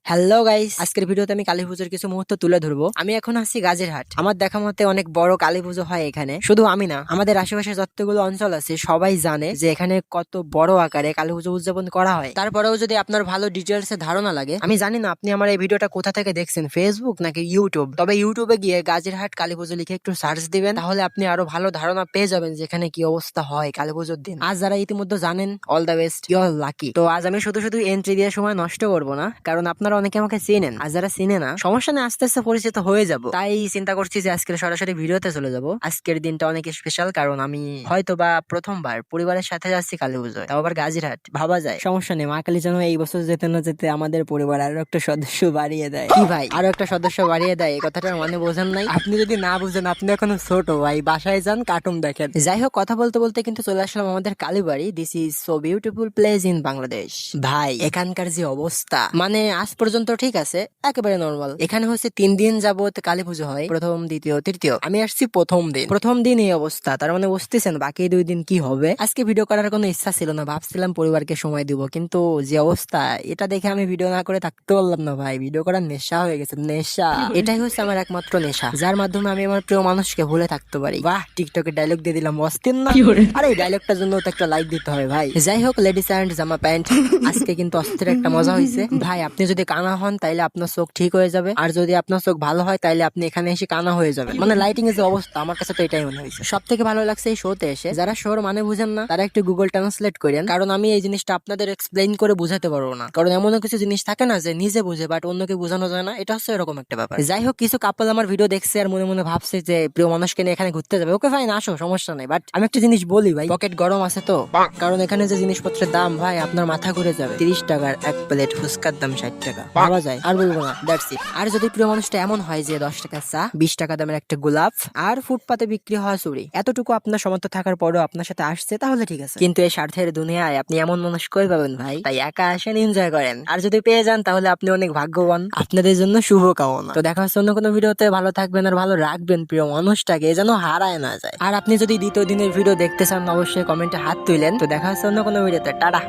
Hello guys, আজকের ভিডিওতে আমি কালী পুজোর কিছু মুহূর্ত তুলে ধরবো। আমি এখন আছি গাজীরহাট। আমার দেখা মতে অনেক বড় কালী পুজো হয় এখানে। শুধু আমি না, আমাদের আশেপাশে যতগুলো অঞ্চল আছে সবাই জানে যে এখানে কত বড় আকারে কালী পুজো উদযাপন করা হয়। তারপরেও যদি আপনার ভালো ডিটেলস এর ধারণা লাগে, আমি জানি না আপনি আমার এই ভিডিওটা কোথা থেকে দেখছেন, ফেসবুক নাকি ইউটিউব। তবে ইউটিউবে গিয়ে গাজীরহাট কালী পুজো লিখে একটু সার্চ দিবেন, তাহলে আপনি আরো ভালো ধারণা পেয়ে যাবেন যে এখানে কি অবস্থা হয় কালী পুজোর দিন। আজ যারা ইতিমধ্যে জানেন, all the best, you are lucky. তো আজ আমি শুধু শুধু এন্ট্রি দিয়ে সময় নষ্ট করবো না, কারণ আপনারা অনেকে আমাকে চেনেন। আর যারা চিনে না, সমস্যা নেই, আস্তে আস্তে পরিচিত হয়ে যাব। তাই চিন্তা করছি যে আজকের সরাসরি ভিডিওতে চলে যাব। আজকের দিনটা অনেক স্পেশাল, কারণ আমি হয়তো বা প্রথমবার পরিবারের সাথে যাচ্ছি কালী পুজোয়, তাও আবার গাজীরহাট। ভাবা যায়, সমস্যা নেই, মা কালী যেন এই বছর যেতে না যেতে আমাদের পরিবার আরো একটা সদস্য বাড়িয়ে দেয়। কি ভাই, আরো একটা সদস্য বাড়িয়ে দেয়, এই কথাটার মানে বোঝেন নাই? আপনি যদি না বুঝেন, আপনি এখনো ছোট ভাই, বাসায় যান, কার্টুন দেখেন। যাই হোক, কথা বলতে বলতে কিন্তু চলে আসলাম আমাদের Kalibari. This is so beautiful place in Bangladesh. ভাই, এখানকার যে অবস্থা, মানে আজ পর্যন্ত ঠিক আছে, একেবারে নরমাল। এখানে হচ্ছে 3 দিন যাবত কালী পুজো হয়, প্রথম, দ্বিতীয়, তৃতীয়। আমি আসছি প্রথম দিন এই অবস্থা, তার মানে বুঝতেছেন বাকি 2 দিন কি হবে। আজকে ভিডিও করার কোনো ইচ্ছা ছিল না, ভাবছিলাম পরিবারকে সময় দিব, কিন্তু যে অবস্থা, এটা দেখে আমি ভিডিও না করে থাকতে পারলাম না ভাই। ভিডিও করার নেশা হয়ে গেছে, নেশা। এটাই হচ্ছে আমার একমাত্র নেশা, যার মাধ্যমে আমি আমার প্রিয় মানুষকে ভুলে থাকতে পারি। বাহ, টিকটকে ডায়লগ দিয়ে দিলাম, অস্থির না? আরে এই ডায়লগটার জন্য তো একটা লাইক দিতে হবে ভাই। যাই হোক, লেডিস এন্ড জামা প্যান্ট, আজকে কিন্তু অস্থির একটা মজা হয়েছে ভাই। আপনি যদি কানা হন তাইলে আপনার চোখ ঠিক হয়ে যাবে, আর যদি আপনার চোখ ভালো হয় তাইলে আপনি এখানে এসে কানা হয়ে যাবেন। মানে লাইটিং এর যে অবস্থা, আমার কাছে তো এটাই মনে হয়েছে। সব থেকে ভালো লাগছে এই শোতে এসে, যারা শোর মানে বুঝেন না তারা একটু গুগল ট্রান্সলেট করেন, কারণ আমি এই জিনিসটা আপনাদের এক্সপ্লেইন করে বুঝাতে পারবো না। কারণ এমন কিছু জিনিস থাকে না যে নিজে বুঝে বাট অন্যকে বোঝানো যায় না, এটা হচ্ছে এরকম একটা ব্যাপার। যাই হোক, কিছু কাপল আমার ভিডিও দেখছে আর মনে মনে ভাবছে যে প্রিয় মানুষকে নিয়ে এখানে ঘুরতে যাবে। ওকে ফাইন, আসো, সমস্যা নেই। বাট আমি একটা জিনিস বলি ভাই, পকেট গরম আছে তো, কারণ এখানে যে জিনিসপত্রের দাম ভাই, আপনার মাথা ঘুরে যাবে। 30 টাকার এক প্লেট ফুচকার দাম 60 টাকা, ভাবা যায়? আর বলবো না, দ্যাটস ইট। আর যদি প্রিয় মানুষটা এমন হয় যে 10 টাকা চা, 20 টাকা দামের একটা গোলাপ আর ফুটপাতে বিক্রি হওয়া চুরি, এতটুকু আপনার সামর্থ্য থাকার পরেও আপনার সাথে আসছে, তাহলে ঠিক আছে। কিন্তু এই স্বার্থের দুনিয়ায় আপনি এমন মানুষ কই পাবেন ভাই? তাই একা আসেন, এনজয় করেন, আর যদি পেয়ে যান তাহলে আপনি অনেক ভাগ্যবান। আপনাদের জন্য শুভ কামনা। তো দেখা হচ্ছে অন্য কোনো ভিডিওতে। ভালো থাকবেন আর ভালো রাখবেন প্রিয় মানুষটাকে, যেন হারায় না যায়। আর আপনি যদি দ্বিতীয় দিনের ভিডিও দেখতে চান, অবশ্যই কমেন্টে হাত তুলেন। তো দেখা হচ্ছে অন্য কোনো ভিডিওতে। টাটা।